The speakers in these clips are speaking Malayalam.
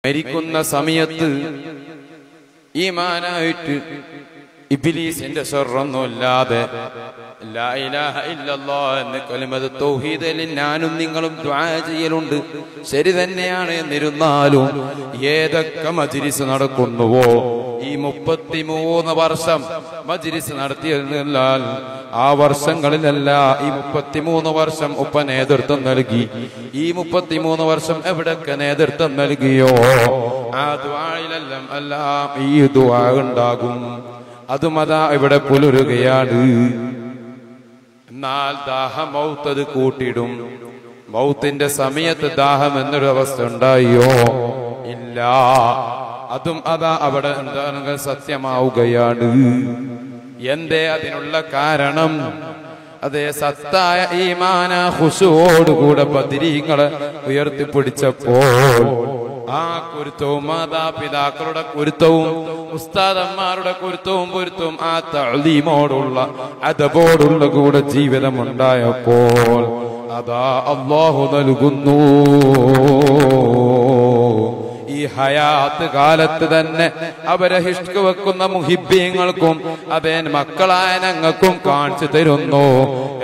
മരിക്കുന്ന സമയത്ത് ഈമാനായിട്ട് ഇബ്ലീസിന്റെ ശർറൊന്നുമില്ലാതെ ലാ ഇലാഹ ഇല്ലല്ലാഹ് എന്ന കലിമത്ത് തൗഹീദിൽ ഞാനും നിങ്ങളും ദുആ ചെയ്യലുണ്ട്. ശരി തന്നെയാണ്. എന്നിരുന്നാലും ഏതൊക്കെ മജ്‌ലിസ് നടക്കുന്നുവോ ഈ 33 വർഷം മജ്‌ലിസ് നടത്തിയാൽ ആ വർഷങ്ങളിലല്ല ഈ 33 വർഷം ഉപ്പ നേതൃത്വം നൽകി. ഈ 33 വർഷം എവിടൊക്കെ നേതൃത്വം നൽകിയോ ആ ദുആയിലെല്ലാം എല്ലാം ഈ ദുആ ഉണ്ടാകും. അതും അതാ ഇവിടെ പുലരുകയാണ്. എന്നാൽ ദാഹം മൗത്ത് കൂട്ടിയിടും. മൗത്തിന്റെ സമയത്ത് ദാഹം എന്നൊരു അവസ്ഥ ഉണ്ടായോ? ഇല്ല. അതും അതാ അവിടെ എന്താണ് സത്യമാവുകയാണ്. എന്തേ അതിനുള്ള കാരണം? അതേ സത്തായ ഈമാന ഖുശൂഅോടുകൂടെ ബദരീങ്ങളെ ഉയർത്തിപ്പിടിച്ചപ്പോൾ ആ കുരുത്തവും മാതാപിതാക്കളുടെ കുരുത്തവും ഉസ്താദന്മാരുടെ കുരുത്തവും പൊരുത്തവും ആ തഅലീമോടുള്ള അദബോടുള്ള കൂടെ ജീവിതം ഉണ്ടായപ്പോൾ അതാ അല്ലാഹു നൽകുന്നു. ഈ ഹയാത്ത് കാലത്ത് തന്നെ അവരെ ഹിഷ്ക് വെക്കുന്ന മുഹിബ്ബീങ്ങൾക്കും അതേ മക്കളായ ഞങ്ങൾക്കും കാണിച്ചു തരുന്നു.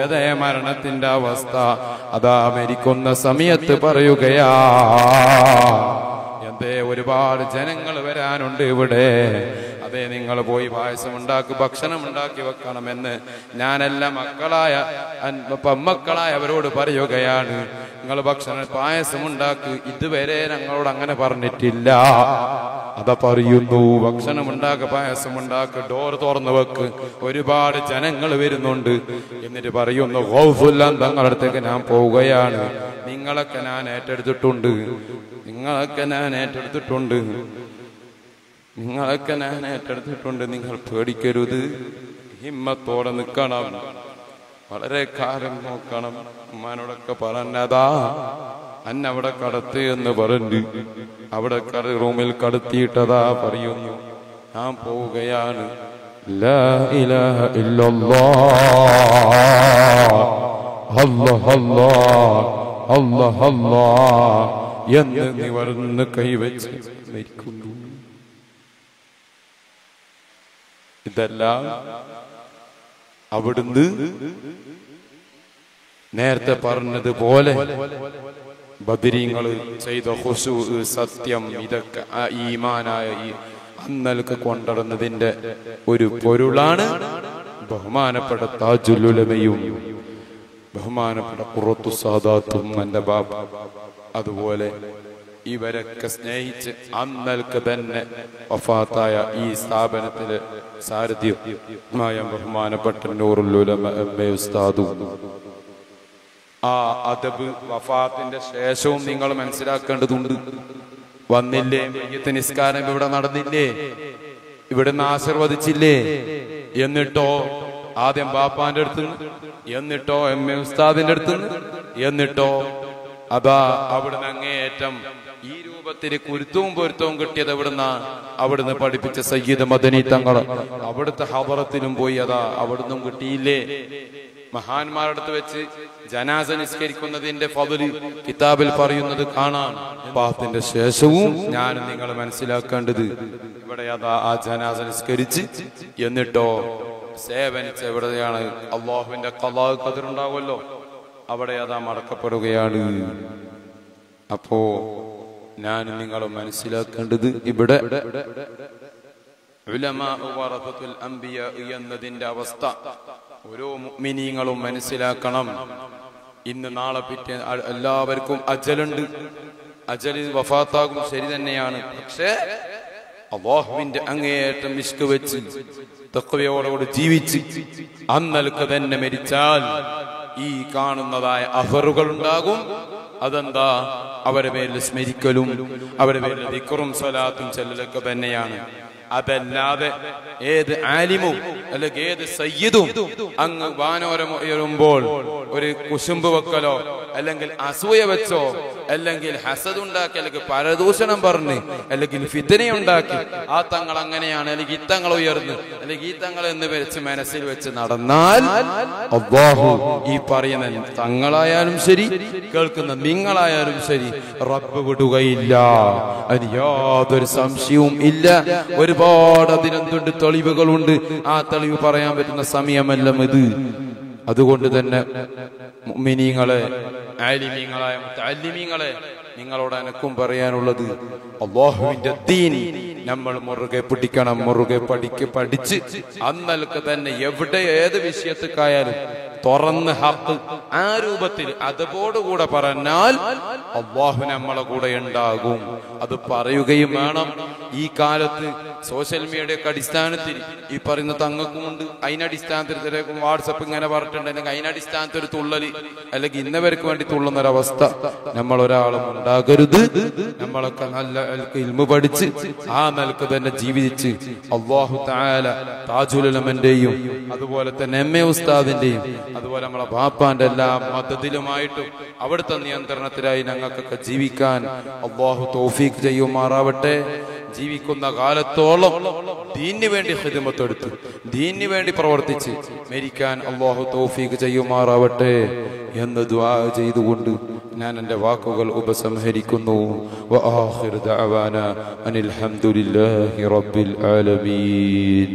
അതേ മരണത്തിന്റെ അവസ്ഥ അതാ മരിക്കുന്ന സമയത്ത് പറയുകയാ. എന്തേ ഒരുപാട് ജനങ്ങൾ വരാനുണ്ട് ഇവിടെ. അതെ, നിങ്ങൾ പോയി പായസം ഉണ്ടാക്കി ഭക്ഷണം ഉണ്ടാക്കി വെക്കണമെന്ന് ഞാനെല്ലാം മക്കളായ പെമ്മക്കളായ അവരോട് പറയുകയാണ്. നിങ്ങൾ ഭക്ഷണം പായസം ഉണ്ടാക്കി. ഇതുവരെ ഞങ്ങളോട് അങ്ങനെ പറഞ്ഞിട്ടില്ല. അതാ പറയുന്നു, ഭക്ഷണം ഉണ്ടാക്കുക, പായസം ഉണ്ടാക്കുക, ഡോർ തുറന്നു വെക്ക്, ഒരുപാട് ജനങ്ങൾ വരുന്നുണ്ട്. എന്നിട്ട് പറയുന്നു, ഗൗസുല്ലാം തങ്ങളുടെ അടുത്തേക്ക് ഞാൻ പോവുകയാണ്. നിങ്ങളൊക്കെ ഞാൻ ഏറ്റെടുത്തിട്ടുണ്ട്. നിങ്ങൾ പേടിക്കരുത്. ഹിമ്മത്തോടെ നിൽക്കണം. വളരെ കാലം നോക്കണം. ഉമ്മാനോടൊക്കെ പറഞ്ഞതാ അന്നവിടെ കടത്ത് എന്ന് പറഞ്ഞു. അവിടെ റൂമിൽ കടത്തിയിട്ടതാ പറയുന്നു, ഞാൻ പോവുകയാണ്. ലാ ഇലാഹ ഇല്ലല്ലാഹ് അല്ലാഹ് അല്ലാഹ് അല്ലാഹ് അല്ലാഹ് എന്ന് നിവർന്ന് കൈവച്ച് മരിക്കുന്നു. ഇതെല്ലാം അവിടുന്ന് നേരത്തെ പറഞ്ഞതുപോലെ ബദരീങ്ങൾ ചെയ്ത ഖുശൂ, സത്യം, ഇതൊക്കെ ഈമാനായ ഈ അന്നൽക്ക് കൊണ്ടുവരുന്നതിന്റെ ഒരു പൊരുളാണ്. ബഹുമാനപ്പെട്ട താജുൽ ഉലമയും ബഹുമാനപ്പെട്ട ഖുറത്തു സാദാത്തും എന്റെ ബാബ, അതുപോലെ ഇവരൊക്കെ സ്നേഹിച്ച് അന്നൽക്ക് തന്നെ വഫാത്തായ ഈ സ്ഥാപനത്തിലെ സാരഥ്യമായ ബഹുമാനപ്പെട്ട നൂറുൽ ഉലമ ഉസ്താദും ആ അദബ് വഫാത്തിന്റെ ശേഷവും നിങ്ങൾ മനസ്സിലാക്കേണ്ടതുണ്ട്. വന്നില്ലേ? മയ്യിത്ത് നിസ്കാരം ഇവിടെ നടന്നില്ലേ? ഇവിടുന്ന് ആശീർവദിച്ചില്ലേ? എന്നിട്ടോ ആദ്യം ബാപ്പാന്റെ അടുത്ത്, എന്നിട്ടോ എം.എ. ഉസ്താദിന്റെ അടുത്ത്, എന്നിട്ടോ അതാ അവിടുന്ന് അങ്ങേയറ്റം ഈ രൂപത്തിൽ കുരുത്തവും പൊരുത്തവും കിട്ടിയത് എവിടുന്ന? അവിടുന്ന് പഠിപ്പിച്ച സയ്യിദ് മദനി തങ്ങൾ. അവിടുത്തെ ഹദറത്തിലും പോയി അതാ അവിടുന്നും കിട്ടിയില്ലേ? മഹാന്മാരുടെ അടുത്ത് വെച്ച് ജനാസ നിസ്കരിക്കുന്നതിന്റെ ഫദ്ല് കിതാബിൽ പറയുന്നത് കാണാം. വഫാത്തിന്റെ ശേഷവും ഞാൻ നിങ്ങൾ മനസ്സിലാക്കേണ്ടത് ഇവിടെ അതാ ആ ജനാസ നിസ്കരിച്ച് എന്നിട്ടോ സേവനിച്ച് എവിടെയാണ് അള്ളാഹുവിന്റെ ഖളാ ഖദർ ഉണ്ടാവുമല്ലോ, അവിടെ അതാ മടക്കപ്പെടുകയാണ്. അപ്പോ ഞാൻ നിങ്ങൾ മനസ്സിലാക്കേണ്ടത് ഇവിടെ ഉലമാ വറസത്തുൽ അംബിയാ എന്നതിന്റെ അവസ്ഥ ഓരോ മുഅ്മിനീങ്ങളും മനസ്സിലാക്കണം. ഇന്ന് നാളെ പിറ്റേ എല്ലാവർക്കും അജലുണ്ട്. അജല് വഫാത്താകും, ശരി തന്നെയാണ്. പക്ഷേ അല്ലാഹുവിന്റെ അങ്ങേയറ്റം ഇഷ്ക് വെച്ച് തഖ്വയോടെ ജീവിച്ച് അന്നൽക്ക് തന്നെ മരിച്ചാൽ ഈ കാണുന്നതായ അഫറുകൾ ഉണ്ടാകും. അതെന്താ? അവരുടെ പേരിൽ സ്മരിക്കലും അവരുടെ പേരിൽ ദിക്റും സ്വലാത്തും ചെല്ലലൊക്കെ തന്നെയാണ്. അതല്ലാതെ ഏത് ആലിമും അല്ലെങ്കിൽ ഏത് സയ്യിദും അങ്ങ് വാനോരം ഉയരുമ്പോൾ ഒരു കുശുമ്പ് വെക്കലോ അല്ലെങ്കിൽ അസൂയ വെച്ചോ അല്ലെങ്കിൽ ഹസദ് ഉണ്ടാക്കി അല്ലെങ്കിൽ പരദൂഷണം പറഞ്ഞ് അല്ലെങ്കിൽ ഫിത്നയുണ്ടാക്കി ആ തങ്ങൾ അങ്ങനെയാണ് അല്ലെങ്കിൽ ഈ തങ്ങൾ ഉയർന്ന് അല്ലെങ്കിൽ ഈ തങ്ങൾ എന്ന് വെച്ച് മനസ്സിൽ വെച്ച് നടന്നാൽ അല്ലാഹു ഈ പറയുന്ന തങ്ങളായാലും ശരി കേൾക്കുന്ന നിങ്ങളായാലും ശരി റബ്ബ് വിടുകയില്ല. അതിന് യാതൊരു സംശയവും ഇല്ല. ഒരുപാട് അതിനെന്തുണ്ട് തെളിവുകളുണ്ട്. ആ തെളിവ് പറയാൻ പറ്റുന്ന സമയമല്ല ഇത്. അതുകൊണ്ട് തന്നെ മുഅ്മിനീങ്ങളെ, ആലിമീങ്ങളായ മുതഅല്ലിമീങ്ങളെ, നിങ്ങളോട് എനക്കും പറയാനുള്ളത് അല്ലാഹുവിന്റെ ദീൻ നമ്മൾ മുറുകെ പിടിക്കണം. മുറുകെ പഠിച്ച് അന്നൽക്ക് തന്നെ എവിടെ ഏത് വിഷയത്തിക്കായാലും തുറന്ന് ഹക്ക് ആ രൂപത്തിൽ അതോടുകൂടെ പറഞ്ഞാൽ അല്ലാഹു നമ്മളെ കൂടെ ഉണ്ടാകും. അത് പറയുകയും വേണം. ഈ കാലത്ത് സോഷ്യൽ മീഡിയയുടെ അടിസ്ഥാനത്തിൽ ഈ പറയുന്ന തങ്ങൾക്കുമുണ്ട്. അതിനടിസ്ഥാനത്തിലേക്കും വാട്സപ്പ് ഇങ്ങനെ പറഞ്ഞിട്ടുണ്ട്, അല്ലെങ്കിൽ അതിനടിസ്ഥാനത്തിൽ ഒരു തുള്ളല് അല്ലെങ്കിൽ ഇന്നവർക്ക് വേണ്ടി തുള്ളുന്നൊരവസ്ഥ നമ്മൾ ഒരാളും ഉണ്ടാകരുത്. നമ്മളൊക്കെ നല്ല ഇൽമു പഠിച്ച് ആ നിലക്ക് തന്നെ ജീവിച്ച് അല്ലാഹു തആല താജുൽ ഉലമന്റെയും അതുപോലെ തന്നെ എം എ ഉസ്താദിന്റെയും അതുപോലെ നമ്മളെ ബാപ്പാന്റെ എല്ലാ മദദിലുമായിട്ടും അവിടുത്തെ നിയന്ത്രണത്തിലായി ഞങ്ങൾക്കൊക്കെ ജീവിക്കാൻ അല്ലാഹു തൗഫീഖ് ചെയ്യുമാറാവട്ടെ. ജീവിക്കുന്ന കാലത്തോളം ദീനിന് വേണ്ടി ഖിദ്മത്ത് എടുത്ത് ദീനിന് വേണ്ടി പ്രവർത്തിച്ച് മരിക്കാൻ അല്ലാഹു തൗഫീഖ് ചെയ്യുമാറാവട്ടെ എന്ന് ദുആ ചെയ്തുകൊണ്ട് ഞാൻ എൻ്റെ വാക്കുകൾ ഉപസംഹരിക്കുന്നു. വആഖിറു ദഅവാനാ അനിൽ ഹംദുലില്ലാഹി റബ്ബിൽ ആലമീൻ.